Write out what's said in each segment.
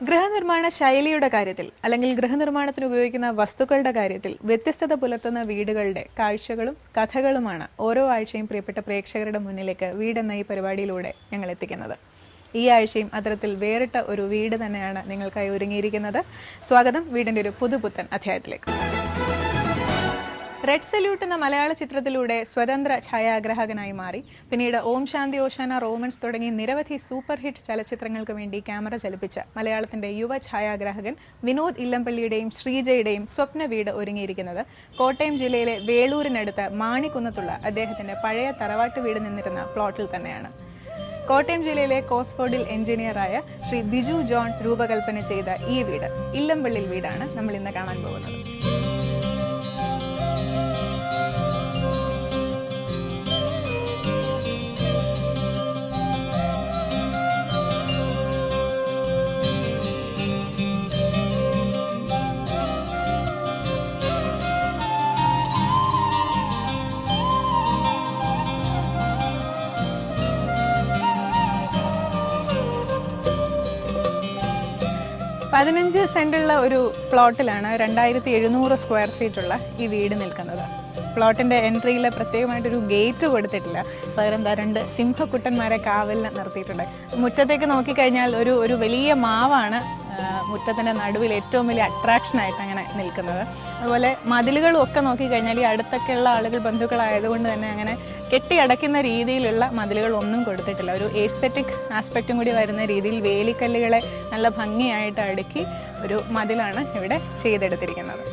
ഗൃഹനിർമ്മാണ ശൈലിയുടെ കാര്യത്തിൽ അല്ലെങ്കിൽ ഗൃഹനിർമ്മാണത്തിന് ഉപയോഗിക്കുന്ന വസ്തുക്കളുടെ കാര്യത്തിൽ വ്യത്യസ്തത പുലർത്തുന്ന വീടുകളുടെ കാഴ്ചകളും കഥകളുമാണ് ഓരോ ആഴ്ചയും പ്രിയപ്പെട്ട പ്രേക്ഷകരുടെ മുന്നിലേക്ക് വീടെന്ന ഈ പരിപാടിയിലൂടെ ഞങ്ങൾ എത്തിക്കുന്നത്. ഈ ആഴ്ചയും അത്തരത്തിൽ വേറിട്ട ഒരു വീട് തന്നെയാണ് നിങ്ങൾക്കായി ഒരുങ്ങിയിരിക്കുന്നത്. സ്വാഗതം വീടിൻ്റെ ഒരു പുതുപുത്തൻ അധ്യായത്തിലേക്ക്. റെഡ് സല്യൂട്ട് എന്ന മലയാള ചിത്രത്തിലൂടെ സ്വതന്ത്ര ഛായാഗ്രാഹകനായി മാറി പിന്നീട് ഓം ശാന്തി ഓശാന, റോമൻസ് തുടങ്ങി നിരവധി സൂപ്പർ ഹിറ്റ് ചലച്ചിത്രങ്ങൾക്ക് വേണ്ടി ക്യാമറ ചലിപ്പിച്ച മലയാളത്തിന്റെ യുവ ഛായാഗ്രാഹകൻ വിനോദ് ഇല്ലംപള്ളിയുടെയും ശ്രീജയുടെയും സ്വപ്ന വീട് ഒരുങ്ങിയിരിക്കുന്നത് കോട്ടയം ജില്ലയിലെ വേളൂരിനടുത്ത് മാണിക്കുന്നത്തുള്ള അദ്ദേഹത്തിന്റെ പഴയ തറവാട്ട് വീട് നിന്നിരുന്ന പ്ലോട്ടിൽ തന്നെയാണ്. കോട്ടയം ജില്ലയിലെ കോസ്ഫോർഡിൽ എഞ്ചിനീയറായ ശ്രീ ബിജു ജോൺ രൂപകൽപ്പന ചെയ്ത ഈ വീട് ഇല്ലംപള്ളിൽ വീടാണ് നമ്മൾ ഇന്ന് കാണാൻ പോകുന്നത്. പതിനഞ്ച് സെന്റുള്ള ഒരു പ്ലോട്ടിലാണ് 2700 സ്ക്വയർ ഫീറ്റ് ഉള്ള ഈ വീട് നിൽക്കുന്നത്. പ്ലോട്ടിന്റെ എൻട്രിയിൽ പ്രത്യേകമായിട്ടൊരു ഗേറ്റ് കൊടുത്തിട്ടില്ല, പകരം രണ്ട് സിംഹക്കുട്ടന്മാരെ കാവലിന് നിർത്തിയിട്ടുണ്ട്. മുറ്റത്തേക്ക് നോക്കിക്കഴിഞ്ഞാൽ ഒരു വലിയ മാവാണ് മുറ്റത്തിൻ്റെ നടുവിൽ ഏറ്റവും വലിയ അട്രാക്ഷനായിട്ട് അങ്ങനെ നിൽക്കുന്നത്. അതുപോലെ മതിലുകളും ഒക്കെ നോക്കിക്കഴിഞ്ഞാൽ ഈ അടുത്തൊക്കെയുള്ള ആളുകൾ ബന്ധുക്കളായതുകൊണ്ട് തന്നെ അങ്ങനെ കെട്ടിയടയ്ക്കുന്ന രീതിയിലുള്ള മതിലുകളൊന്നും കൊടുത്തിട്ടില്ല. ഒരു എസ്തെറ്റിക് ആസ്പെക്റ്റും കൂടി വരുന്ന രീതിയിൽ വേലിക്കല്ലുകളെ നല്ല ഭംഗിയായിട്ട് അടുക്കി ഒരു മതിലാണ് ഇവിടെ ചെയ്തെടുത്തിരിക്കുന്നത്.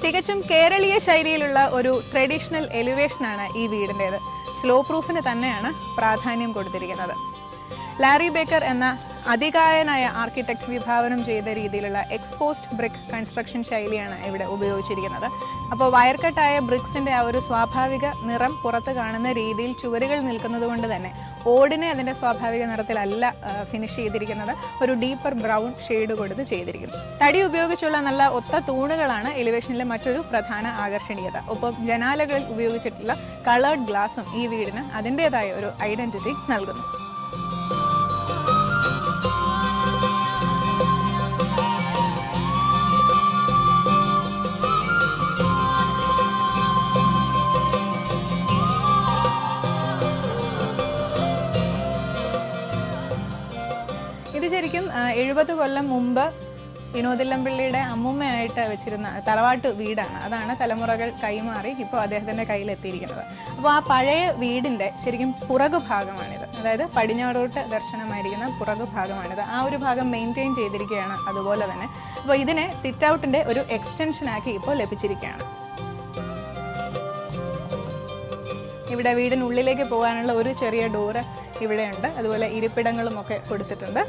തികച്ചും കേരളീയ ശൈലിയിലുള്ള ഒരു ട്രഡീഷണൽ എലിവേഷനാണ് ഈ വീടിൻ്റേത്. സ്ലോ പ്രൂഫിന് തന്നെയാണ് പ്രാധാന്യം കൊടുത്തിരിക്കുന്നത്. ലാരി ബേക്കർ എന്ന അതികായനായ ആർക്കിടെക്ട് വിഭാവനം ചെയ്ത രീതിയിലുള്ള എക്സ്പോസ്ഡ് ബ്രിക്ക് കൺസ്ട്രക്ഷൻ ശൈലിയാണ് ഇവിടെ ഉപയോഗിച്ചിരിക്കുന്നത്. അപ്പോൾ വയർ കട്ടായ ബ്രിക്സിൻ്റെ ആ ഒരു സ്വാഭാവിക നിറം പുറത്ത് കാണുന്ന രീതിയിൽ ചുവരുകൾ നിൽക്കുന്നത് കൊണ്ട് തന്നെ ഓടിനെ അതിൻ്റെ സ്വാഭാവിക നിറത്തിലല്ല ഫിനിഷ് ചെയ്തിരിക്കുന്നത്, ഒരു ഡീപ്പർ ബ്രൗൺ ഷെയ്ഡ് കൊടുത്ത് ചെയ്തിരിക്കുന്നു. തടി ഉപയോഗിച്ചുള്ള നല്ല ഒത്ത തൂണുകളാണ് എലിവേഷനിലെ മറ്റൊരു പ്രധാന ആകർഷണീയത. ഒപ്പം ജനാലകളിൽ ഉപയോഗിച്ചിട്ടുള്ള കളേർഡ് ഗ്ലാസും ഈ വീടിന് അതിൻ്റേതായ ഒരു ഐഡന്റിറ്റി നൽകുന്നു. ഇത് ശരിക്കും 70 കൊല്ലം മുമ്പ് വിനോദ് ഇല്ലംപള്ളിയുടെ അമ്മൂമ്മയായിട്ട് വെച്ചിരുന്ന തറവാട്ട് വീടാണ്. അതാണ് തലമുറകൾ കൈമാറി ഇപ്പോൾ അദ്ദേഹത്തിൻ്റെ കയ്യിലെത്തിയിരിക്കുന്നത്. അപ്പോൾ ആ പഴയ വീടിൻ്റെ ശരിക്കും പുറകു ഭാഗമാണിത്, അതായത് പടിഞ്ഞാറോട്ട് ദർശനമായിരിക്കുന്ന പുറകു ഭാഗമാണിത്. ആ ഒരു ഭാഗം മെയിൻറ്റെയിൻ ചെയ്തിരിക്കുകയാണ്. അതുപോലെ തന്നെ അപ്പോൾ ഇതിനെ സിറ്റ് ഔട്ടിൻ്റെ ഒരു എക്സ്റ്റൻഷനാക്കി ഇപ്പോൾ ലഭിച്ചിരിക്കുകയാണ്. ഇവിടെ വീടിനുള്ളിലേക്ക് പോകാനുള്ള ഒരു ചെറിയ ഡോറ് ഇവിടെയുണ്ട്. അതുപോലെ ഇരിപ്പിടങ്ങളും ഒക്കെ കൊടുത്തിട്ടുണ്ട്.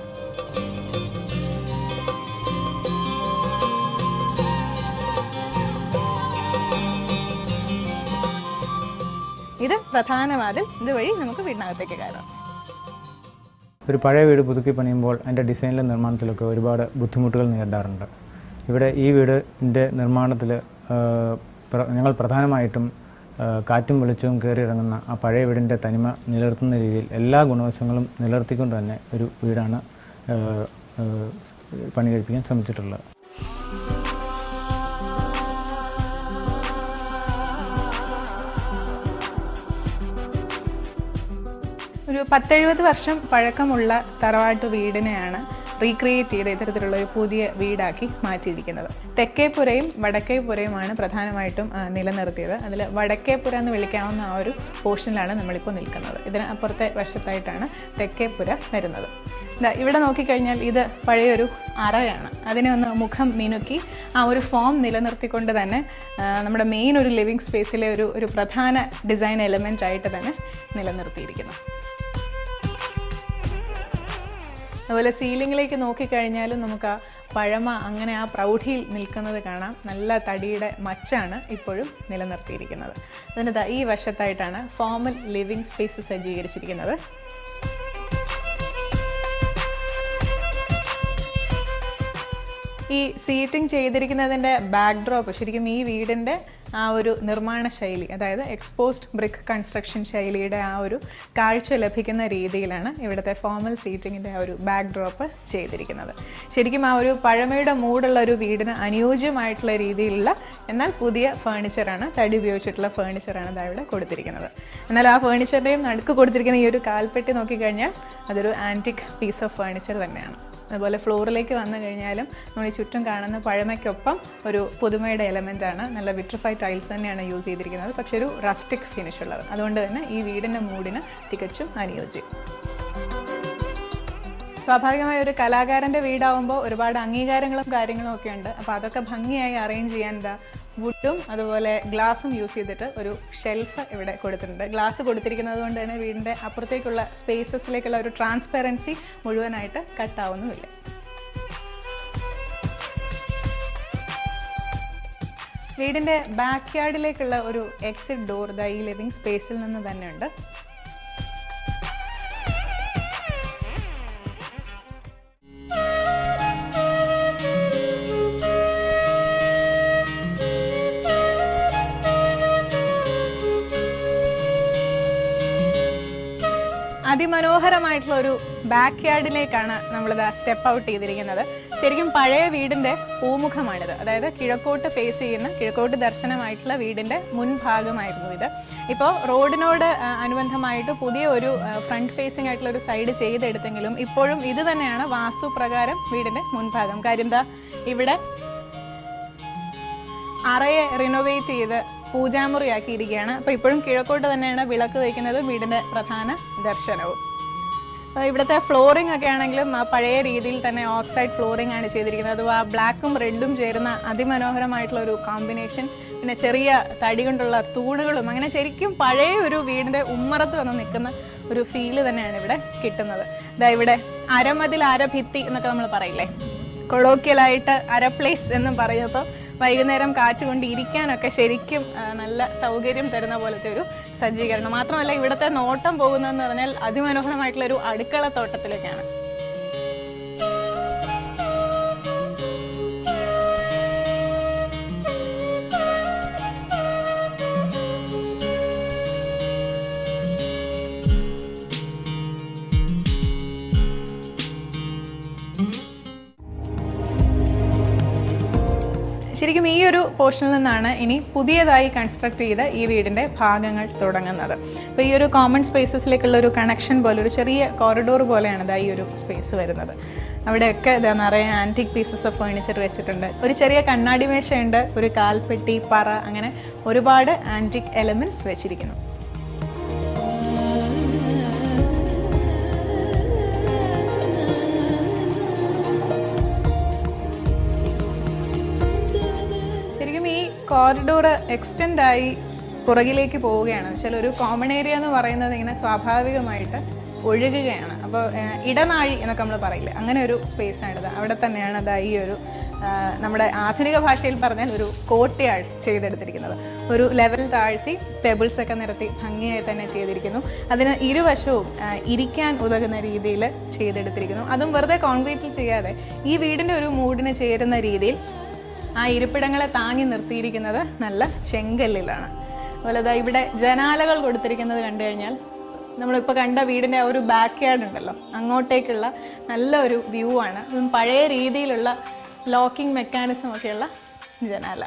ഇത് പ്രധാന വാതിൽ. ഇതുവഴി നമുക്ക് വീടിനകത്തേക്ക് കയറാം. ഒരു പഴയ വീട് പുതുക്കി പണിയുമ്പോൾ അതിൻ്റെ ഡിസൈനിലും നിർമ്മാണത്തിലൊക്കെ ഒരുപാട് ബുദ്ധിമുട്ടുകൾ നേരിടാറുണ്ട്. ഇവിടെ ഈ വീടിൻ്റെ നിർമ്മാണത്തിൽ ഞങ്ങൾ പ്രധാനമായിട്ടും കാറ്റും വെളിച്ചവും കയറിയിറങ്ങുന്ന ആ പഴയ വീടിൻ്റെ തനിമ നിലനിർത്തുന്ന രീതിയിൽ എല്ലാ ഗുണവശങ്ങളും നിലനിർത്തിക്കൊണ്ട് തന്നെ ഒരു വീടാണ് പണി കഴിപ്പിക്കാൻ ശ്രമിച്ചിട്ടുള്ളത്. ഒരു 10-70 വർഷം പഴക്കമുള്ള തറവാട്ട് വീടിനെയാണ് റീക്രിയേറ്റ് ചെയ്ത് ഇത്തരത്തിലുള്ള ഒരു പുതിയ വീടാക്കി മാറ്റിയിരിക്കുന്നത്. തെക്കേപ്പുരയും വടക്കേപ്പുരയുമാണ് പ്രധാനമായിട്ടും നിലനിർത്തിയത്. അതിൽ വടക്കേപ്പുര എന്ന് വിളിക്കാവുന്ന ആ ഒരു പോർഷനിലാണ് നമ്മളിപ്പോൾ നിൽക്കുന്നത്. ഇതിന് അപ്പുറത്തെ വശത്തായിട്ടാണ് തെക്കേപ്പുര വരുന്നത്. ഇവിടെ നോക്കിക്കഴിഞ്ഞാൽ ഇത് പഴയൊരു അറയാണ്. അതിനെ ഒന്ന് മുഖം മിനുക്കി ആ ഒരു ഫോം നിലനിർത്തിക്കൊണ്ട് തന്നെ നമ്മുടെ മെയിൻ ഒരു ലിവിങ് സ്പേസിലെ ഒരു പ്രധാന ഡിസൈൻ എലമെൻ്റ് ആയിട്ട് തന്നെ നിലനിർത്തിയിരിക്കുന്നു. അതുപോലെ സീലിങ്ങിലേക്ക് നോക്കിക്കഴിഞ്ഞാലും നമുക്ക് ആ പഴമ അങ്ങനെ ആ പ്രൗഢിയിൽ നിൽക്കുന്നത് കാണാം. നല്ല തടിയുടെ മച്ചാണ് ഇപ്പോഴും നിലനിർത്തിയിരിക്കുന്നത്. അതിന് ഈ വശത്തായിട്ടാണ് ഫോമൽ ലിവിങ് സ്പേസ് സജ്ജീകരിച്ചിരിക്കുന്നത്. ഈ സീറ്റിംഗ് ചെയ്തിരിക്കുന്നതിൻ്റെ ബാക്ക്ഡ്രോപ്പ് ശരിക്കും ഈ വീടിൻ്റെ ആ ഒരു നിർമ്മാണ ശൈലി, അതായത് എക്സ്പോസ്ഡ് ബ്രിക്ക് കൺസ്ട്രക്ഷൻ ശൈലിയുടെ ആ ഒരു കാഴ്ച ലഭിക്കുന്ന രീതിയിലാണ് ഇവിടുത്തെ ഫോമൽ സീറ്റിങ്ങിൻ്റെ ആ ഒരു ബാക്ക്ഡ്രോപ്പ് ചെയ്തിരിക്കുന്നത്. ശരിക്കും ആ ഒരു പഴമയുടെ മൂടുള്ള ഒരു വീടിന് അനുയോജ്യമായിട്ടുള്ള രീതിയിലുള്ള എന്നാൽ പുതിയ ഫേണിച്ചറാണ്, തടി ഉപയോഗിച്ചിട്ടുള്ള ഫേണിച്ചറാണ് ഇതാ ഇവിടെ കൊടുത്തിരിക്കുന്നത്. എന്നാൽ ആ ഫേണിച്ചറിൻ്റെയും നടുക്ക് കൊടുത്തിരിക്കുന്ന ഈ ഒരു കാൽപ്പെട്ടി നോക്കിക്കഴിഞ്ഞാൽ അതൊരു ആൻറ്റിക് പീസ് ഓഫ് ഫേണിച്ചർ തന്നെയാണ്. അതുപോലെ ഫ്ലോറിലേക്ക് വന്നു കഴിഞ്ഞാലും നമ്മൾ ഈ ചുറ്റും കാണുന്ന പഴമയ്ക്കൊപ്പം ഒരു പുതുമയുടെ എലമെൻ്റാണ്. നല്ല വിട്രിഫൈഡ് ടൈൽസ് തന്നെയാണ് യൂസ് ചെയ്തിരിക്കുന്നത്, പക്ഷെ ഒരു റസ്റ്റിക് ഫിനിഷ് ഉള്ളത്. അതുകൊണ്ട് തന്നെ ഈ വീടിൻ്റെ മൂഡിന് തികച്ചും അനുയോജ്യം. സ്വാഭാവികമായ ഒരു കലാകാരൻ്റെ വീടാവുമ്പോൾ ഒരുപാട് അംഗീകാരങ്ങളും കാര്യങ്ങളും ഒക്കെ ഉണ്ട്. അപ്പോൾ അതൊക്കെ ഭംഗിയായി അറേഞ്ച് ചെയ്യാൻ വുഡും അതുപോലെ ഗ്ലാസും യൂസ് ചെയ്തിട്ട് ഒരു ഷെൽഫ് ഇവിടെ കൊടുത്തിട്ടുണ്ട്. ഗ്ലാസ് കൊടുത്തിരിക്കുന്നത് കൊണ്ട് തന്നെ വീടിൻ്റെ അപ്പുറത്തേക്കുള്ള സ്പേസസിലേക്കുള്ള ഒരു ട്രാൻസ്പെറൻസി മുഴുവനായിട്ട് കട്ടാവുന്നുമില്ല. വീടിൻ്റെ ബാക്ക് യാർഡിലേക്കുള്ള ഒരു എക്സിറ്റ് ഡോർ ഈ ലിവിംഗ് സ്പേസിൽ നിന്ന് തന്നെയുണ്ട്. അതിമനോഹരമായിട്ടുള്ള ഒരു ബാക്ക് യാർഡിലേക്കാണ് നമ്മളിത് സ്റ്റെപ്പ് ഔട്ട് ചെയ്തിരിക്കുന്നത്. ശരിക്കും പഴയ വീടിൻ്റെ പൂമുഖമാണിത്. അതായത് കിഴക്കോട്ട് ഫേസ് ചെയ്യുന്ന, കിഴക്കോട്ട് ദർശനമായിട്ടുള്ള വീടിൻ്റെ മുൻഭാഗമായിരുന്നു ഇത്. ഇപ്പോൾ റോഡിനോട് അനുബന്ധമായിട്ട് പുതിയ ഒരു ഫ്രണ്ട് ഫേസിംഗ് ആയിട്ടുള്ള ഒരു സൈഡ് ചെയ്തെടുത്തെങ്കിലും ഇപ്പോഴും ഇത് തന്നെയാണ് വാസ്തുപ്രകാരം വീടിൻ്റെ മുൻഭാഗം. കാര്യം എന്താ, ഇവിടെ അറയെ റിനോവേറ്റ് ചെയ്ത് പൂജാമുറിയാക്കിയിരിക്കുകയാണ്. അപ്പോൾ ഇപ്പോഴും കിഴക്കോട്ട് തന്നെയാണ് വിളക്ക് വയ്ക്കുന്നത്, വീടിൻ്റെ പ്രധാന ദർശനവും. ഇവിടുത്തെ ഫ്ലോറിംഗ് ഒക്കെ ആണെങ്കിലും ആ പഴയ രീതിയിൽ തന്നെ ഓക്സൈഡ് ഫ്ലോറിംഗ് ആണ് ചെയ്തിരിക്കുന്നത്. അഥവാ ബ്ലാക്കും റെഡും ചേരുന്ന അതിമനോഹരമായിട്ടുള്ള ഒരു കോമ്പിനേഷൻ. പിന്നെ ചെറിയ തടി കൊണ്ടുള്ള തൂണുകളും, അങ്ങനെ ശരിക്കും പഴയ ഒരു വീടിൻ്റെ ഉമ്മറത്ത് വന്ന് നിൽക്കുന്ന ഒരു ഫീല് തന്നെയാണ് ഇവിടെ കിട്ടുന്നത്. ഇവിടെ അരമതിൽ അരഭിത്തി എന്നൊക്കെ നമ്മൾ പറയില്ലേ, കൊളോക്കിയലായിട്ട് അരപ്ലേസ് എന്നും പറയുമ്പോൾ വൈകുന്നേരം കാറ്റുകൊണ്ട് ഇരിക്കാനൊക്കെ ശരിക്കും നല്ല സൗകര്യം തരുന്ന പോലത്തെ ഒരു സജ്ജീകരണം. മാത്രമല്ല ഇവിടുത്തെ നോട്ടം പോകുന്നതെന്ന് പറഞ്ഞാൽ അതിമനോഹരമായിട്ടുള്ള ഒരു അടുക്കള തോട്ടത്തിലേക്കാണ്. ശരിക്കും ഈ ഒരു പോർഷനിൽ നിന്നാണ് ഇനി പുതിയതായി കൺസ്ട്രക്ട് ചെയ്ത ഈ വീടിൻ്റെ ഭാഗങ്ങൾ തുടങ്ങുന്നത്. അപ്പോൾ ഈ ഒരു കോമൺ സ്പേസസിലേക്കുള്ള ഒരു കണക്ഷൻ പോലെ ഒരു ചെറിയ കോറിഡോർ പോലെയാണ് ഈ ഒരു സ്പേസ് വരുന്നത്. അവിടെയൊക്കെ നിറയെ ആൻറ്റിക് പീസസ് ഓഫ് ഫേർണിച്ചർ വെച്ചിട്ടുണ്ട്. ഒരു ചെറിയ കണ്ണാടി മേശയുണ്ട്, ഒരു കാൽപ്പെട്ടി, പറ, അങ്ങനെ ഒരുപാട് ആൻറ്റിക് എലമെൻറ്റ്സ് വെച്ചിരിക്കുന്നു. കോറിഡോർ എക്സ്റ്റെൻഡ് ആയി പുറകിലേക്ക് പോവുകയാണ്. പക്ഷേ ഒരു കോമൺ ഏരിയ എന്ന് പറയുന്നത് ഇങ്ങനെ സ്വാഭാവികമായിട്ട് ഒഴുകുകയാണ്. അപ്പോൾ ഇടനാഴി എന്നൊക്കെ നമ്മൾ പറയില്ലേ, അങ്ങനെ ഒരു സ്പേസാണിത്. അവിടെ തന്നെയാണ് ഈ ഒരു നമ്മുടെ ആധുനിക ഭാഷയിൽ പറഞ്ഞാൽ ഒരു കോർട്ട്യാർഡ് ചെയ്തെടുത്തിരിക്കുന്നത്. ഒരു ലെവൽ താഴ്ത്തി പെബിൾസൊക്കെ നിരത്തി ഭംഗിയായി തന്നെ ചെയ്തിരിക്കുന്നു. അതിന് ഇരുവശവും ഇരിക്കാൻ ഉതകുന്ന രീതിയിൽ ചെയ്തെടുത്തിരിക്കുന്നു. അതും വെറുതെ കോൺക്രീറ്റിൽ ചെയ്യാതെ ഈ വീടിൻ്റെ ഒരു മൂഡിന് ചേരുന്ന രീതിയിൽ ആ ഇരിപ്പിടങ്ങളെ താങ്ങി നിർത്തിയിരിക്കുന്നത് നല്ല ചെങ്കല്ലിലാണ്. അതുപോലെ ഇവിടെ ജനാലകൾ കൊടുത്തിരിക്കുന്നത് കണ്ടു കഴിഞ്ഞാൽ നമ്മളിപ്പോൾ കണ്ട വീടിൻ്റെ ആ ഒരു ബാക്ക് യാർഡ് ഉണ്ടല്ലോ, അങ്ങോട്ടേക്കുള്ള നല്ല ഒരു വ്യൂ ആണ്. അതും പഴയ രീതിയിലുള്ള ലോക്കിംഗ് മെക്കാനിസം ഒക്കെയുള്ള ജനാല.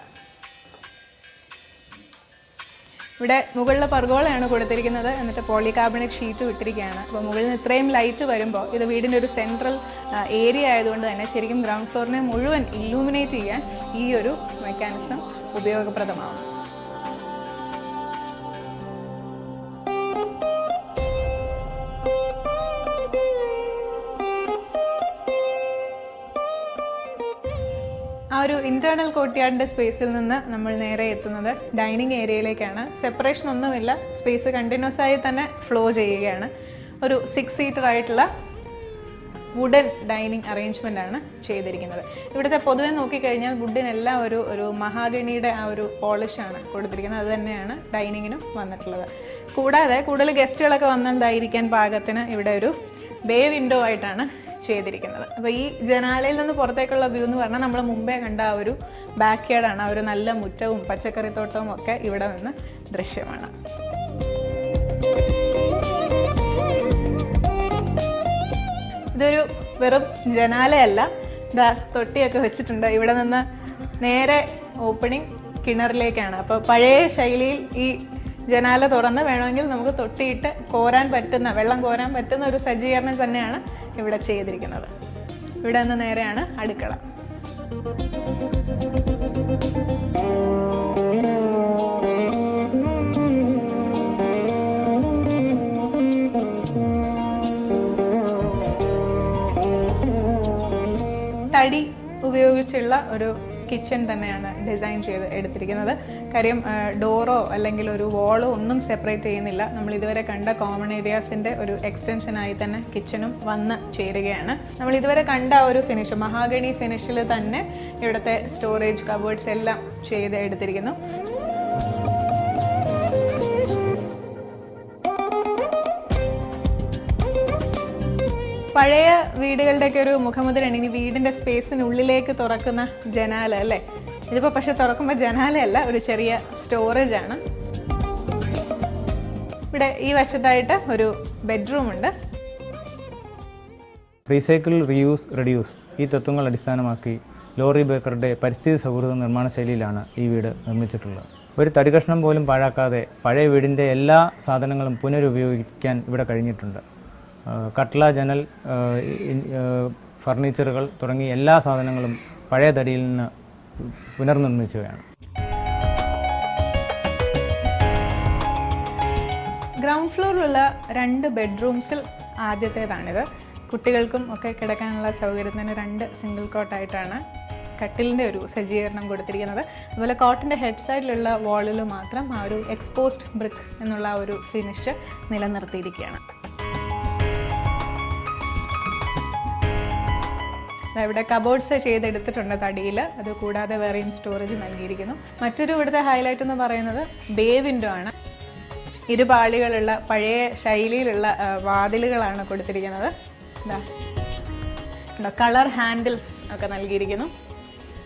ഇവിടെ മുകളിലെ പർഗോളയാണ് കൊടുത്തിരിക്കുന്നത്, എന്നിട്ട് പോളികാർബണേറ്റ് ഷീറ്റ് വിട്ടിരിക്കുകയാണ്. അപ്പോൾ മുകളിൽ നിന്ന് ഇത്രയും ലൈറ്റ് വരുമ്പോൾ ഇത് വീടിൻ്റെ ഒരു സെൻട്രൽ ഏരിയ ആയതുകൊണ്ട് തന്നെ ശരിക്കും ഗ്രൗണ്ട് ഫ്ലോറിനെ മുഴുവൻ ഇല്ലൂമിനേറ്റ് ചെയ്യാൻ ഈ ഒരു മെക്കാനിസം ഉപയോഗപ്രദമാവും. ആ ഒരു ഇൻറ്റേർണൽ കോർട്ട്യാർഡിൻ്റെ സ്പേസിൽ നിന്ന് നമ്മൾ നേരെ എത്തുന്നത് ഡൈനിങ് ഏരിയയിലേക്കാണ്. സെപ്പറേഷൻ ഒന്നുമില്ല, സ്പേസ് കണ്ടിന്യൂസ് ആയി തന്നെ ഫ്ലോ ചെയ്യുകയാണ്. ഒരു 6 സീറ്റർ ആയിട്ടുള്ള വുഡൻ ഡൈനിങ് അറേഞ്ച്മെൻ്റ് ആണ് ചെയ്തിരിക്കുന്നത്. ഇവിടുത്തെ പൊതുവെ നോക്കിക്കഴിഞ്ഞാൽ വുഡിനെല്ലാം ഒരു മഹാഗണിയുടെ ആ ഒരു പോളിഷാണ് കൊടുത്തിരിക്കുന്നത്. അത് തന്നെയാണ് ഡൈനിങ്ങിനും വന്നിട്ടുള്ളത്. കൂടാതെ കൂടുതൽ ഗസ്റ്റുകളൊക്കെ വന്നതായിരിക്കാൻ പാകത്തിന് ഇവിടെ ഒരു ബേ വിൻഡോ ആയിട്ടാണ് ചെയ്തിരിക്കുന്നത്. അപ്പോൾ ഈ ജനാലയിൽ നിന്ന് പുറത്തേക്കുള്ള വ്യൂ എന്ന് പറഞ്ഞാൽ നമ്മൾ മുമ്പേ കണ്ട ആ ഒരു ബാക്ക് യാർഡാണ്. ആ ഒരു നല്ല മുറ്റവും പച്ചക്കറിത്തോട്ടവും ഒക്കെ ഇവിടെ നിന്ന് ദൃശ്യമാണ്. ഇതൊരു വെറും ജനാലയല്ല, ഇതാ തൊട്ടിയൊക്കെ വെച്ചിട്ടുണ്ട്. ഇവിടെ നിന്ന് നേരെ ഓപ്പണിംഗ് കിണറിലേക്കാണ്. അപ്പോൾ പഴയ ശൈലിയിൽ ഈ ജനാല തുറന്ന് വേണമെങ്കിൽ നമുക്ക് തൊട്ടിയിട്ട് വെള്ളം കോരാൻ പറ്റുന്ന ഒരു സജ്ജീകരണം തന്നെയാണ് ഇവിടെ ചെയ്തിരിക്കുന്നത്. ഇവിടെ നിന്ന് നേരെയാണ് അടുക്കള. തടി ഉപയോഗിച്ചുള്ള ഒരു കിച്ചൺ തന്നെയാണ് ഡിസൈൻ ചെയ്ത് എടുത്തിരിക്കുന്നത്. കാര്യം ഡോറോ അല്ലെങ്കിൽ ഒരു വാളോ ഒന്നും സെപ്പറേറ്റ് ചെയ്യുന്നില്ല. നമ്മൾ ഇതുവരെ കണ്ട കോമൺ ഏരിയാസിൻ്റെ ഒരു എക്സ്റ്റൻഷനായി തന്നെ കിച്ചണും വന്ന് ചേരുകയാണ്. നമ്മൾ ഇതുവരെ കണ്ട ഒരു ഫിനിഷ് മഹാഗണി ഫിനിഷിൽ തന്നെ ഇവിടുത്തെ സ്റ്റോറേജ് കബേർഡ്സ് എല്ലാം ചെയ്ത് എടുത്തിരിക്കുന്നു. പഴയ വീടുകളുടെയൊക്കെ ഒരു മുഖമുദ്രയാണ് ഇനി വീടിൻ്റെ സ്പേസിനുള്ളിലേക്ക് തുറക്കുന്ന ജനാല അല്ലേ. ഇതിപ്പോൾ പക്ഷെ തുറക്കുമ്പോൾ ജനാലയല്ല, ഒരു ചെറിയ സ്റ്റോറേജ് ആണ്. ഇവിടെ ഈ വശത്തായിട്ട് ഒരു ബെഡ്റൂം ഉണ്ട്. റീസൈക്കിൾ, റീയൂസ്, റെഡ്യൂസ് ഈ തത്വങ്ങൾ അടിസ്ഥാനമാക്കി ലോറി ബേക്കറുടെ പരിസ്ഥിതി സൗഹൃദ നിർമ്മാണ ശൈലിയിലാണ് ഈ വീട് നിർമ്മിച്ചിട്ടുള്ളത്. ഒരു തടി കഷ്ണം പോലും പാഴാക്കാതെ പഴയ വീടിൻ്റെ എല്ലാ സാധനങ്ങളും പുനരുപയോഗിക്കാൻ ഇവിടെ കഴിഞ്ഞിട്ടുണ്ട്. കട്ട്ള, ജനൽ, ഫർണിച്ചറുകൾ തുടങ്ങി എല്ലാ സാധനങ്ങളും പഴയ തടിയിൽ നിന്ന് പുനർനിർമ്മിക്കുകയാണ്. ഗ്രൗണ്ട് ഫ്ലോറിലുള്ള 2 ബെഡ്റൂംസിൽ ആദ്യത്തേതാണിത്. കുട്ടികൾക്കും ഒക്കെ കിടക്കാനുള്ള സൗകര്യത്തിന് 2 സിംഗിൾ കോട്ടായിട്ടാണ് കട്ടിലിൻ്റെ ഒരു സജ്ജീകരണം കൊടുത്തിരിക്കുന്നത്. അതുപോലെ കോട്ടിൻ്റെ ഹെഡ് സൈഡിലുള്ള വാളിൽ മാത്രം ആ ഒരു എക്സ്പോസ്ഡ് ബ്രിക്ക് എന്നുള്ള ഒരു ഫിനിഷ് നിലനിർത്തിയിരിക്കുകയാണ്. ഇവിടെ കബോർഡ്സ് ചെയ്തെടുത്തിട്ടുണ്ട് തടിയിൽ. അത് കൂടാതെ വേറെയും സ്റ്റോറേജ് നൽകിയിരിക്കുന്നു. മറ്റൊരു ഇവിടുത്തെ ഹൈലൈറ്റ് എന്ന് പറയുന്നത് ബേ വിൻഡോ ആണ്. ഇരുപാളികളുള്ള പഴയ ശൈലിയിലുള്ള വാതിലുകളാണ് കൊടുത്തിരിക്കുന്നത്. കളർ ഹാൻഡിൽസ് ഒക്കെ നൽകിയിരിക്കുന്നു.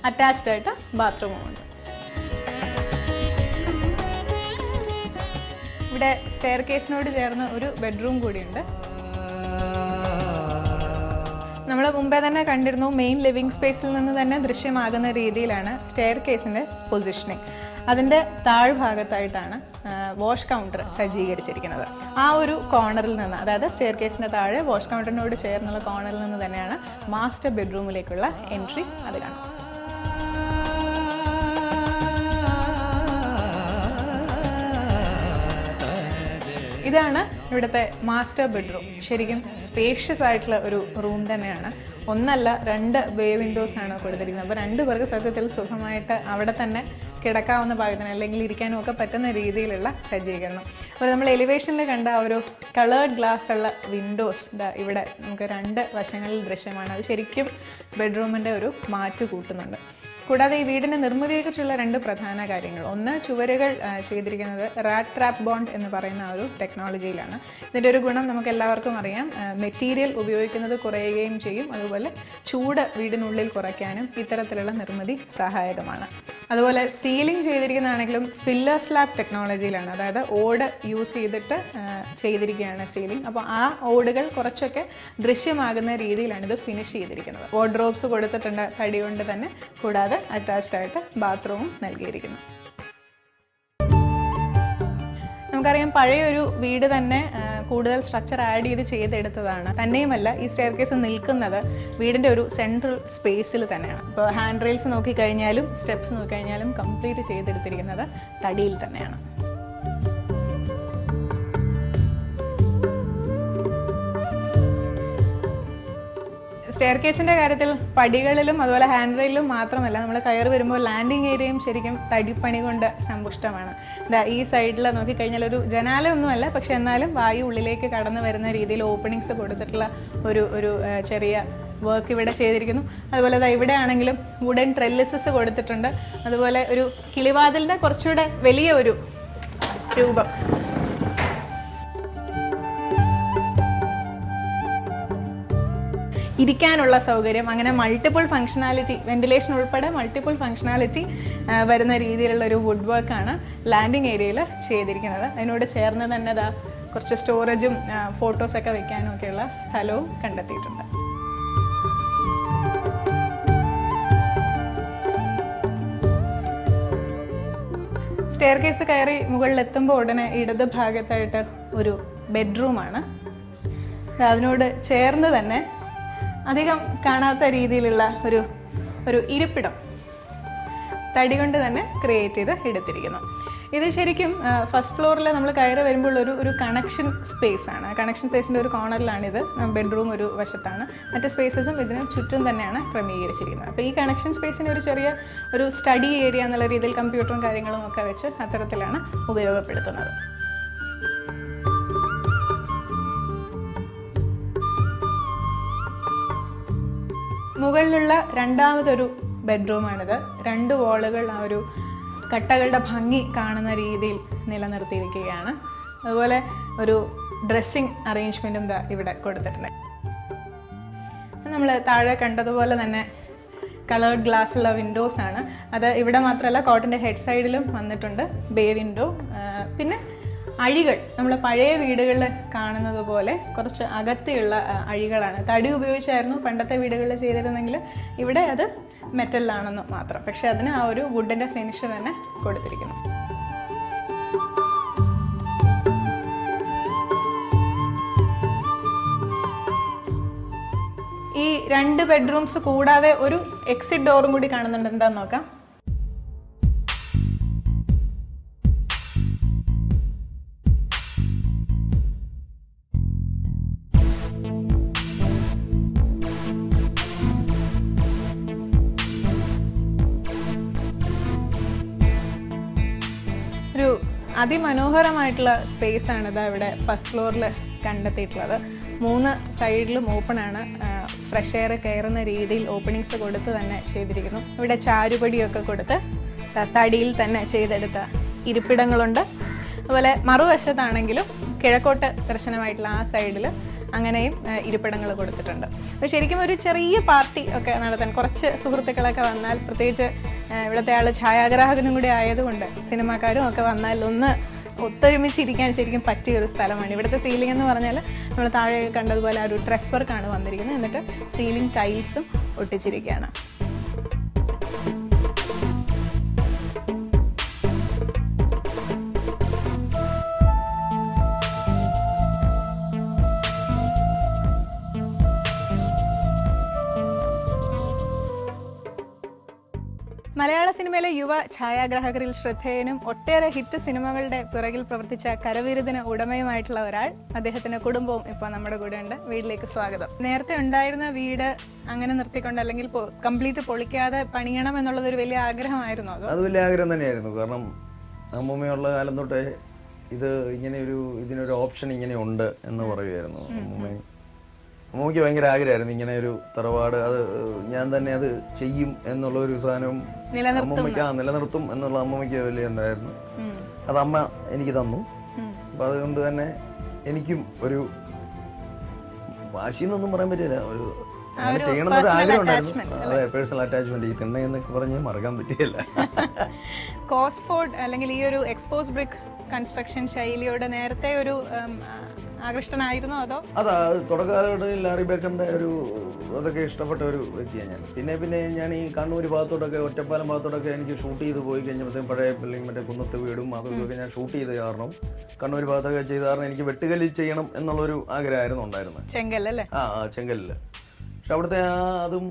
അറ്റാച്ച്ഡ് ആയിട്ട് ബാത്റൂമും ഉണ്ട്. ഇവിടെ സ്റ്റെയർ കേസിനോട് ചേർന്ന് ഒരു ബെഡ്റൂം കൂടിയുണ്ട്. നമ്മൾ മുമ്പേ തന്നെ കണ്ടിരുന്നു, മെയിൻ ലിവിങ് സ്പേസിൽ നിന്ന് തന്നെ ദൃശ്യമാകുന്ന രീതിയിലാണ് സ്റ്റെയർ കേസിൻ്റെ പൊസിഷനിങ്. അതിൻ്റെ താഴ്ഭാഗത്തായിട്ടാണ് വാഷ് കൗണ്ടർ സജ്ജീകരിച്ചിരിക്കുന്നത്. ആ ഒരു കോർണറിൽ നിന്ന്, അതായത് സ്റ്റെയർ കേസിൻ്റെ താഴെ വാഷ് കൗണ്ടറിനോട് ചേർന്നുള്ള കോർണറിൽ നിന്ന് തന്നെയാണ് മാസ്റ്റർ ബെഡ്റൂമിലേക്കുള്ള എൻട്രി. അത് കാണാം. ഇതാണ് ഇവിടുത്തെ മാസ്റ്റർ ബെഡ്റൂം. ശരിക്കും സ്പേഷ്യസ് ആയിട്ടുള്ള ഒരു റൂം തന്നെയാണ്. ഒന്നല്ല 2 ബേ വിൻഡോസ് ആണ് കൊടുത്തിരിക്കുന്നത്. അപ്പോൾ 2 പേർക്ക് സത്യത്തിൽ സുഖമായിട്ട് അവിടെ തന്നെ കിടക്കാവുന്ന പാകത്തിന് അല്ലെങ്കിൽ ഇരിക്കാനും ഒക്കെ പറ്റുന്ന രീതിയിലുള്ള സജ്ജീകരണം. അപ്പോൾ നമ്മൾ എലിവേഷനിൽ കണ്ട ഒരു കളേർഡ് ഗ്ലാസ് ഉള്ള വിൻഡോസ് ഇവിടെ നമുക്ക് 2 വശങ്ങളിൽ ദൃശ്യമാണ്. അത് ശരിക്കും ബെഡ്റൂമിൻ്റെ ഒരു മാറ്റ് കൂട്ടുന്നുണ്ട്. കൂടാതെ ഈ വീടിൻ്റെ നിർമ്മിതിയെക്കുറിച്ചുള്ള 2 പ്രധാന കാര്യങ്ങൾ. ഒന്ന്, ചുവരുകൾ ചെയ്തിരിക്കുന്നത് റാറ്റ് ട്രാപ്പ് ബോണ്ട് എന്ന് പറയുന്ന ഒരു ടെക്നോളജിയിലാണ്. ഇതിൻ്റെ ഒരു ഗുണം നമുക്ക് എല്ലാവർക്കും അറിയാം, മെറ്റീരിയൽ ഉപയോഗിക്കുന്നത് കുറയുകയും ചെയ്യും. അതുപോലെ ചൂട് വീടിനുള്ളിൽ കുറയ്ക്കാനും ഇത്തരത്തിലുള്ള നിർമ്മിതി സഹായകമാണ്. അതുപോലെ സീലിംഗ് ചെയ്തിരിക്കുന്നതാണെങ്കിലും ഫില്ലർ സ്ലാബ് ടെക്നോളജിയിലാണ്. അതായത് ഓട് യൂസ് ചെയ്തിരിക്കുകയാണ് സീലിംഗ്. അപ്പോൾ ആ ഓടുകൾ കുറച്ചൊക്കെ ദൃശ്യമാകുന്ന രീതിയിലാണ് ഇത് ഫിനിഷ് ചെയ്തിരിക്കുന്നത്. വാർഡ്രോബ്സ് കൊടുത്തിട്ടുണ്ട് തടി കൊണ്ട് തന്നെ. കൂടാതെ അറ്റാച്ച്ഡ് ആയിട്ട് ബാത്റൂമും നൽകിയിരിക്കുന്നു. നമുക്കറിയാം, പഴയൊരു വീട് തന്നെ കൂടുതൽ സ്ട്രക്ചർ ആഡ് ചെയ്തെടുത്തതാണ്. തന്നെയുമല്ല, ഈ സ്റ്റെയർ കേസ് നിൽക്കുന്നത് വീടിൻ്റെ ഒരു സെൻട്രൽ സ്പേസിൽ തന്നെയാണ്. ഇപ്പോൾ ഹാൻഡ് റെയിൽസ് നോക്കിക്കഴിഞ്ഞാലും സ്റ്റെപ്സ് നോക്കിക്കഴിഞ്ഞാലും കംപ്ലീറ്റ് ചെയ്തെടുത്തിരിക്കുന്നത് തടിയിൽ തന്നെയാണ്. സ്റ്റെയർ കേസിൻ്റെ കാര്യത്തിൽ പടികളിലും അതുപോലെ ഹാൻഡ് റെയിലും മാത്രമല്ല, നമ്മൾ കയറി വരുമ്പോൾ ലാൻഡിങ് ഏരിയയും ശരിക്കും തടിപ്പണി കൊണ്ട് സമ്പുഷ്ടമാണ്. ഈ സൈഡിൽ നോക്കിക്കഴിഞ്ഞാൽ ഒരു ജനാലയൊന്നുമല്ല, പക്ഷെ എന്നാലും വായു ഉള്ളിലേക്ക് കടന്നു വരുന്ന രീതിയിൽ ഓപ്പണിങ്സ് കൊടുത്തിട്ടുള്ള ഒരു ചെറിയ വർക്ക് ഇവിടെ ചെയ്തിരിക്കുന്നു. അതുപോലെ ഇവിടെ ആണെങ്കിലും വുഡൻ ട്രെല്ലിസസ് കൊടുത്തിട്ടുണ്ട്. അതുപോലെ ഒരു കിളിവാതിലിൻ്റെ കുറച്ചുകൂടെ വലിയ ഒരു രൂപം. ഇരിക്കാനുള്ള സൗകര്യം, അങ്ങനെ മൾട്ടിപ്പിൾ ഫങ്ഷനാലിറ്റി, വെന്റിലേഷൻ ഉൾപ്പെടെ മൾട്ടിപ്പിൾ ഫങ്ഷനാലിറ്റി വരുന്ന രീതിയിലുള്ള ഒരു വുഡ് വർക്കാണ് ലാൻഡിങ് ഏരിയയിൽ ചെയ്തിരിക്കുന്നത്. അതിനോട് ചേർന്ന് തന്നെ കുറച്ച് സ്റ്റോറേജും ഫോട്ടോസൊക്കെ വെക്കാനും ഒക്കെയുള്ള സ്ഥലവും കണ്ടെത്തിയിട്ടുണ്ട്. സ്റ്റെയർ കേസ് കയറി മുകളിലെത്തുമ്പോൾ ഉടനെ ഇടത് ഭാഗത്തായിട്ട് ഒരു ബെഡ്റൂമാണ്. അതിനോട് ചേർന്ന് തന്നെ അധികം കാണാത്ത രീതിയിലുള്ള ഒരു ഇരിപ്പിടം തടി കൊണ്ട് തന്നെ ക്രിയേറ്റ് ചെയ്ത് എടുത്തിരിക്കുന്നു. ഇത് ശരിക്കും ഫസ്റ്റ് ഫ്ലോറിൽ നമ്മൾ കയറി വരുമ്പോൾ ഒരു കണക്ഷൻ സ്പേസ് ആണ്. കണക്ഷൻ സ്പേസിൻ്റെ ഒരു കോർണറിലാണിത്. ബെഡ്റൂം ഒരു വശത്താണ്, മറ്റ് സ്പേസസും ഇതിന് ചുറ്റും തന്നെയാണ് ക്രമീകരിച്ചിരിക്കുന്നത്. അപ്പോൾ ഈ കണക്ഷൻ സ്പേസിന് ഒരു ചെറിയ സ്റ്റഡി ഏരിയ എന്നുള്ള രീതിയിൽ കമ്പ്യൂട്ടറും കാര്യങ്ങളും ഒക്കെ വെച്ച് അത്തരത്തിലാണ് ഉപയോഗപ്പെടുത്തുന്നത്. മുകളിലുള്ള രണ്ടാമതൊരു ബെഡ്റൂമാണിത്. 2 വാളുകൾ ആ ഒരു കട്ടകളുടെ ഭംഗി കാണുന്ന രീതിയിൽ നിലനിർത്തിയിരിക്കുകയാണ്. അതുപോലെ ഒരു ഡ്രസ്സിങ് അറേഞ്ച്മെൻറ്റും ഇവിടെ കൊടുത്തിട്ടുണ്ട്. നമ്മൾ താഴെ കണ്ടതുപോലെ തന്നെ കളേർഡ് ഗ്ലാസ്സുള്ള വിൻഡോസാണ്. അത് ഇവിടെ മാത്രമല്ല, കോട്ടിൻ്റെ ഹെഡ് സൈഡിലും വന്നിട്ടുണ്ട് ബേ വിൻഡോ. പിന്നെ അഴികൾ നമ്മൾ പഴയ വീടുകളിൽ കാണുന്നത് പോലെ കുറച്ച് അകത്തിയുള്ള അഴികളാണ്. തടി ഉപയോഗിച്ചായിരുന്നു പണ്ടത്തെ വീടുകളിൽ ചെയ്തിരുന്നെങ്കിൽ ഇവിടെ അത് മെറ്റലിലാണെന്ന് മാത്രം. പക്ഷെ അതിന് ആ ഒരു വുഡിൻ്റെ ഫിനിഷ് തന്നെ കൊടുത്തിരിക്കുന്നു. ഈ 2 ബെഡ്റൂംസ് കൂടാതെ ഒരു എക്സിറ്റ് ഡോറും കൂടി കാണുന്നുണ്ട്. എന്താന്ന് നോക്കാം. ഒരു അതിമനോഹരമായിട്ടുള്ള സ്പേസ് ആണ് ഇവിടെ ഫസ്റ്റ് ഫ്ലോറിൽ കണ്ടെത്തിയിട്ടുള്ളത്. 3 സൈഡിലും ഓപ്പൺ ആണ്. ഫ്രഷ് എയർ കയറുന്ന രീതിയിൽ ഓപ്പണിങ്സ് കൊടുത്ത് തന്നെ ചെയ്തിരിക്കുന്നു. ഇവിടെ ചാരുപടിയൊക്കെ കൊടുത്ത് തടിയിൽ തന്നെ ചെയ്തെടുത്ത ഇരിപ്പിടങ്ങളുണ്ട്. അതുപോലെ മറുവശത്താണെങ്കിലും കിഴക്കോട്ട് ദർശനമായിട്ടുള്ള ആ സൈഡിൽ അങ്ങനെയും ഇരിപ്പിടങ്ങൾ കൊടുത്തിട്ടുണ്ട്. അപ്പോൾ ശരിക്കും ഒരു ചെറിയ പാർട്ടി ഒക്കെ നടത്താൻ, കുറച്ച് സുഹൃത്തുക്കളൊക്കെ വന്നാൽ, പ്രത്യേകിച്ച് ഇവിടുത്തെ ആൾ ഛായാഗ്രാഹകനും കൂടി ആയതുകൊണ്ട് സിനിമാക്കാരും ഒക്കെ വന്നാൽ ഒന്ന് ഒത്തൊരുമിച്ചിരിക്കാൻ ശരിക്കും പറ്റിയൊരു സ്ഥലമാണ്. ഇവിടുത്തെ സീലിംഗ് എന്ന് പറഞ്ഞാൽ നമ്മൾ താഴെ കണ്ടതുപോലെ ഒരു ഡ്രസ് വർക്കാണ് വന്നിരിക്കുന്നത്. എന്നിട്ട് സീലിംഗ് ടൈൽസും ഒട്ടിച്ചിരിക്കുകയാണ്. മലയാള സിനിമയിലെ യുവ ഛായാഗ്രാഹകരിൽ ശ്രദ്ധേയനും ഒട്ടേറെ ഹിറ്റ് സിനിമകളുടെ പിറകിൽ പ്രവർത്തിച്ച കരവിരുതിന് ഉടമയുമായിട്ടുള്ള ഒരാൾ, അദ്ദേഹത്തിന്റെ കുടുംബവും ഇപ്പോൾ നമ്മുടെ കൂടെ ഉണ്ട്. വീട്ടിലേക്ക് സ്വാഗതം. നേരത്തെ ഉണ്ടായിരുന്ന വീട് അങ്ങനെ നിർത്തിക്കൊണ്ട്, അല്ലെങ്കിൽ കംപ്ലീറ്റ് പൊളിക്കാതെ പണിയണം എന്നുള്ളത് ഒരു വലിയ ആഗ്രഹമായിരുന്നു? അത് വലിയ ആഗ്രഹം തന്നെയായിരുന്നു. കാരണം അമ്മൂമ്മയുള്ള കാലം തൊട്ടേ ഇതിനൊരു ഓപ്ഷൻ ഇങ്ങനെ ഉണ്ട് എന്ന് പറയുമായിരുന്നു. അമ്മൂമ്മയ്ക്ക് ഭയങ്കര ആഗ്രഹമായിരുന്നു ഇങ്ങനെ ഒരു തറവാട്, അത് ഞാൻ തന്നെ അത് ചെയ്യും എന്നുള്ള ഒരു സാധനം അമ്മൂമ്മയ്ക്ക് നിലനിർത്തും എന്നുള്ള അമ്മൂമ്മയ്ക്ക് വലിയ ഉണ്ടായിരുന്നു. അത് അമ്മ എനിക്ക് തന്നു. അപ്പൊ അതുകൊണ്ട് തന്നെ എനിക്കും ഒരു വാശിന്നൊന്നും പറയാൻ പറ്റില്ല, ഒരു അങ്ങനെ ചെയ്യണം എന്നൊരു ആഗ്രഹം ഉണ്ടായിരുന്നു. അതെ, പേഴ്സണൽ അറ്റാച്ച്മെന്റ്. ഈ തിണ്ണ എന്നൊക്കെ പറഞ്ഞ് മറക്കാൻ പറ്റില്ല. കോസ്ഫോർഡ് അല്ലെങ്കിൽ ഈ ഒരു എക്സ്പോസ് ബ്രിക്ക് കൺസ്ട്രക്ഷൻ ശൈലിയോട് നേരത്തെ ഒരു ആകൃഷ്ടനായിരുന്നോ അതോ? അതാ തുടക്കകാലഘട്ടത്തിൽ ലാറി ബേക്കറിന്റെ അതൊക്കെ ഇഷ്ടപ്പെട്ട ഒരു വ്യക്തിയാണ് ഞാൻ. പിന്നെ ഞാൻ ഈ കണ്ണൂർ ഭാഗത്തോട്ടൊക്കെ, ഒറ്റപ്പാലം ഭാഗത്തോട്ടൊക്കെ എനിക്ക് ഷൂട്ട് ചെയ്ത് പോയി കഴിഞ്ഞപ്പോഴത്തേക്കും പഴയ ബിൽഡിംഗ്, മറ്റേ കുന്നത്ത് വീടും അതൊക്കെ ഞാൻ ഷൂട്ട് ചെയ്ത് കാരണം, കണ്ണൂർ ഭാഗത്തൊക്കെ ചെയ്ത കാരണം എനിക്ക് വെട്ടുകല്ലിൽ ചെയ്യണം എന്നുള്ളൊരു ആഗ്രഹമായിരുന്നു ഉണ്ടായിരുന്നത്. ചെങ്കല്ലല്ലേ? ചെങ്കല്ലില്. പക്ഷെ അവിടുത്തെ അതും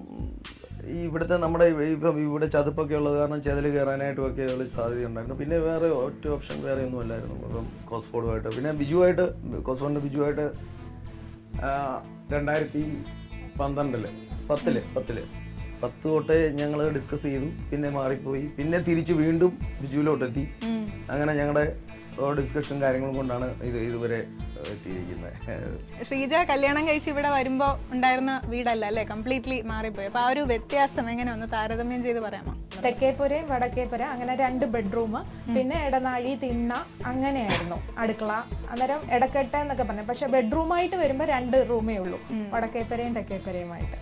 ഇവിടുത്തെ നമ്മുടെ ഇപ്പം ഇവിടെ ചതുപ്പൊക്കെ ഉള്ളത് കാരണം ചെതൽ കയറാനായിട്ടും ഒക്കെ സാധ്യതയുണ്ടായിരുന്നു. പിന്നെ വേറെ ഒറ്റ ഓപ്ഷൻ വേറെ ഒന്നും അല്ലായിരുന്നു. അപ്പം കോസ്ഫോർഡുമായിട്ട്, പിന്നെ കോസ്ഫോർഡിന്റെ ബിജുവായിട്ട് 2010 തൊട്ടേ ഞങ്ങൾ ഡിസ്കസ് ചെയ്തു. പിന്നെ മാറിപ്പോയി. പിന്നെ തിരിച്ച് വീണ്ടും ബിജുവിലോട്ടെത്തി. അങ്ങനെ ഞങ്ങളുടെ ഡിസ്കഷൻ കാര്യങ്ങളും കൊണ്ടാണ് ഇതുവരെ എത്തിയിരിക്കുന്നത്. ശ്രീജ കല്യാണം കഴിച്ച് ഇവിടെ വരുമ്പോ ഉണ്ടായിരുന്ന വീടല്ല അല്ലേ, കംപ്ലീറ്റ്ലി മാറിപ്പോയി. അപ്പൊ ആ ഒരു വ്യത്യാസം എങ്ങനെ ഒന്ന് താരതമ്യം ചെയ്ത് പറയാമോ? തെക്കേപ്പുരയും വടക്കേപ്പുര അങ്ങനെ 2 ബെഡ്റൂം, പിന്നെ ഇടനാഴി, തിണ്ണ, അങ്ങനെയായിരുന്നു അടുക്കള. അന്നേരം ഇടക്കെട്ട് എന്നൊക്കെ പറഞ്ഞു. പക്ഷെ ബെഡ്റൂമായിട്ട് വരുമ്പോ 2 റൂമേ ഉള്ളൂ, വടക്കേപ്പുരയും തെക്കേപ്പുരയുമായിട്ട്.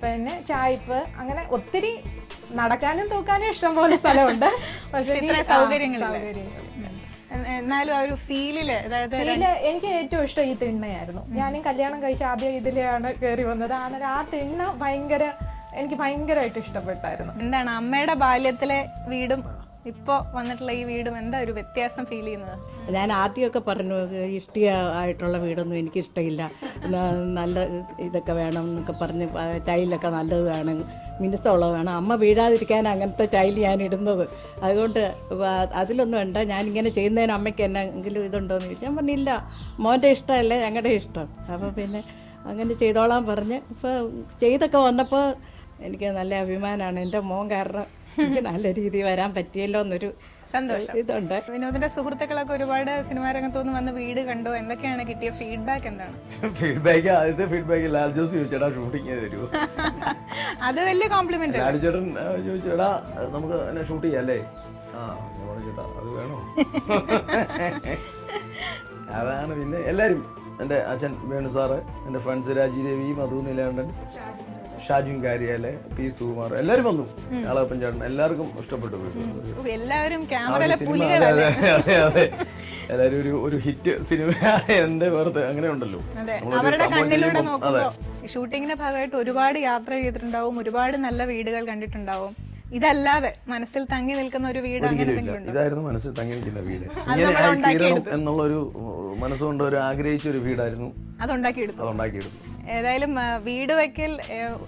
പിന്നെ ചായ്പ്, അങ്ങനെ ഒത്തിരി നടക്കാനും തൂക്കാനും ഇഷ്ടം പോലെ സ്ഥലമുണ്ട്. പക്ഷേ സൗകര്യങ്ങളില്ല. എന്നാലും ആ ഒരു ഫീലില്, അതായത് എനിക്ക് ഏറ്റവും ഇഷ്ടം ഈ തിണ്ണയായിരുന്നു. ഞാനും കല്യാണം കഴിച്ച ആദ്യം ഇതിലാണ് കയറി വന്നത്. ആ തിണ്ണ എനിക്ക് ഭയങ്കരമായിട്ട് ഇഷ്ടപ്പെട്ടായിരുന്നു. എന്താണ് അമ്മയുടെ ബാല്യത്തിലെ വീടും ഇപ്പോൾ വന്നിട്ടുള്ള ഈ വീടും എന്താ ഒരു വ്യത്യാസം ഫീൽ ചെയ്യുന്നത്? ഞാൻ ആദ്യമൊക്കെ പറഞ്ഞു ഇഷ്ടിയായിട്ടുള്ള വീടൊന്നും എനിക്കിഷ്ടമില്ല, നല്ല ഇതൊക്കെ വേണം എന്നൊക്കെ പറഞ്ഞ് ടൈലൊക്കെ നല്ലത് വേണം, മിനുസമുള്ളത് വേണം. അമ്മ വീഴാതിരിക്കാൻ അങ്ങനത്തെ ടൈൽ ഞാൻ ഇടുന്നത്. അതുകൊണ്ട് അതിലൊന്നും വേണ്ട, ഞാനിങ്ങനെ ചെയ്യുന്നതിന് അമ്മയ്ക്ക് എന്നെങ്കിലും ഇതുണ്ടോയെന്ന് ചോദിച്ചാൽ ഞാൻ പറഞ്ഞില്ല, മോൻ്റെ ഇഷ്ടമല്ലേ ഞങ്ങളുടെ ഇഷ്ടം. അപ്പോൾ പിന്നെ അങ്ങനെ ചെയ്തോളാൻ പറഞ്ഞ് ഇപ്പോൾ ചെയ്തൊക്കെ വന്നപ്പോൾ എനിക്ക് നല്ല അഭിമാനമാണ്. എൻ്റെ മോൻ കാരണം എനിക്ക് നല്ല രീതിയിൽ വരാൻ പറ്റിയല്ലോ എന്നൊരു സന്തോഷം ഇതുണ്ട്. വിനോദിന്റെ സുഹൃത്തുക്കളൊക്കെ ഒരുപാട് സിനിമാ രംഗത്തുനിന്ന് വന്ന് വീട് കണ്ടോ, എന്തൊക്കെയാണ് കിട്ടിയ ഫീഡ്ബാക്ക്? എന്താണ് ആദ്യത്തെ ഫീഡ്ബാക്ക്? ലാൽ ജോസ് ചോദിച്ചേടാ ഷൂട്ടിങ് തരുമോ? അത് വലിയ കോംപ്ലിമെന്റ്. ലാൽ ചേട്ടൻ ചോദിച്ചേടാ നമുക്ക് എന്നെ ഷൂട്ട് ചെയ്യാം അല്ലേ? ചേട്ടാ അത് വേണോ? അതാണ്. പിന്നെ എല്ലാവരും, എൻ്റെ അച്ഛൻ വേണു സാറ്, എൻ്റെ ഫ്രണ്ട്സ് രാജീവ് രവി, മധു നീലാണ്ടൻ, ഷാജുൻ കാര്യാലെ, പി സുകുമാർ, എല്ലാവരും വന്നു. ആളപ്പൻ ചേട്ടൻ, എല്ലാവർക്കും ഇഷ്ടപ്പെട്ടു. എല്ലാവരും എല്ലാവരും ഒരു ഹിറ്റ് സിനിമ എന്റെ വെറുതെ അങ്ങനെ ഉണ്ടല്ലോ. അവരുടെ കണ്ണിലൂടെ നോക്കുമ്പോൾ ഷൂട്ടിങ്ങിന്റെ ഭാഗമായിട്ട് ഒരുപാട് യാത്ര ചെയ്തിട്ടുണ്ടാവും, ഒരുപാട് നല്ല വീടുകൾ കണ്ടിട്ടുണ്ടാവും. ഇതല്ലാതെ മനസ്സിൽ തങ്ങി നിൽക്കുന്ന ഒരു വീട് ഇതായിരുന്നു മനസ്സിൽ തങ്ങി നിൽക്കുന്ന വീട്. ഇങ്ങനെ എന്നുള്ളൊരു മനസ്സുകൊണ്ട് ഒരു ആഗ്രഹിച്ച ഒരു വീടായിരുന്നു. അതുണ്ടാക്കിയെടുത്തു. ഏതായാലും വീട് വയ്ക്കൽ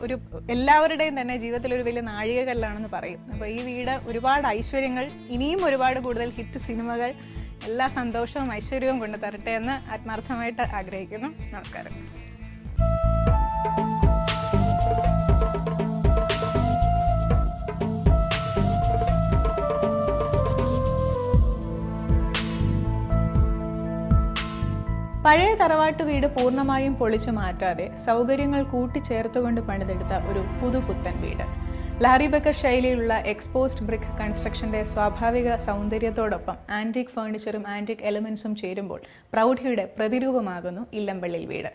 ഒരു എല്ലാവരുടെയും തന്നെ ജീവിതത്തിൽ ഒരു വലിയ നാഴികക്കല്ലാണെന്ന് പറയും. അപ്പോൾ ഈ വീട് ഒരുപാട് ഐശ്വര്യങ്ങൾ, ഇനിയും ഒരുപാട് കൂടുതൽ ഹിറ്റ് സിനിമകൾ, എല്ലാ സന്തോഷവും ഐശ്വര്യവും കൊണ്ട് തരട്ടെ എന്ന് ആത്മാർത്ഥമായിട്ട് ആഗ്രഹിക്കുന്നു. നമസ്കാരം. പഴയ തറവാട്ട് വീട് പൂർണ്ണമായും പൊളിച്ചു മാറ്റാതെ സൗകര്യങ്ങൾ കൂട്ടിച്ചേർത്തുകൊണ്ട് പണിതെടുത്ത ഒരു പുതുപുത്തൻ വീട്. ലാരി ബക്കർ ശൈലിയിലുള്ള എക്സ്പോസ്ഡ് ബ്രിക്ക് കൺസ്ട്രക്ഷന്റെ സ്വാഭാവിക സൗന്ദര്യത്തോടൊപ്പം ആന്റിക് ഫേർണിച്ചറും ആന്റിക് എലമെന്റ്സും ചേരുമ്പോൾ പ്രൗഢിയുടെ പ്രതിരൂപമാകുന്നു ഇല്ലംപള്ളിയിൽ വീട്.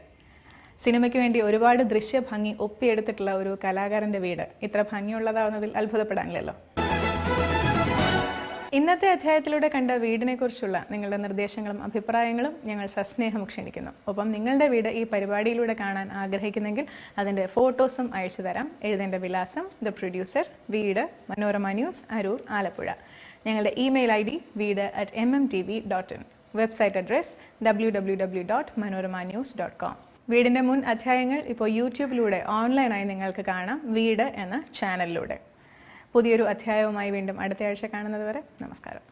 സിനിമയ്ക്ക് വേണ്ടി ഒരുപാട് ദൃശ്യഭംഗി ഒപ്പിയെടുത്തിട്ടുള്ള ഒരു കലാകാരന്റെ വീട് ഇത്ര ഭംഗിയുള്ളതാവുന്നതിൽ അത്ഭുതപ്പെടാനില്ലല്ലോ. ഇന്നത്തെ അധ്യായത്തിലൂടെ കണ്ട വീടിനെക്കുറിച്ചുള്ള നിങ്ങളുടെ നിർദ്ദേശങ്ങളും അഭിപ്രായങ്ങളും ഞങ്ങൾ സസ്നേഹം ക്ഷണിക്കുന്നു. ഒപ്പം നിങ്ങളുടെ വീട് ഈ പരിപാടിയിലൂടെ കാണാൻ ആഗ്രഹിക്കുന്നെങ്കിൽ അതിൻ്റെ ഫോട്ടോസും അയച്ചു തരാം. എഴുതേണ്ട വിലാസം: ദ പ്രൊഡ്യൂസർ, വീട്, മനോരമ ന്യൂസ്, അരൂർ, ആലപ്പുഴ. ഞങ്ങളുടെ email ID veed@mmtv.in. Website address www.manoramanews.com. വീടിൻ്റെ മുൻ അധ്യായങ്ങൾ ഇപ്പോൾ യൂട്യൂബിലൂടെ ഓൺലൈനായി നിങ്ങൾക്ക് കാണാം, വീട് എന്ന ചാനലിലൂടെ. പുതിയൊരു അധ്യായവുമായി വീണ്ടും അടുത്തയാഴ്ച കാണുന്നത് വരെ നമസ്കാരം.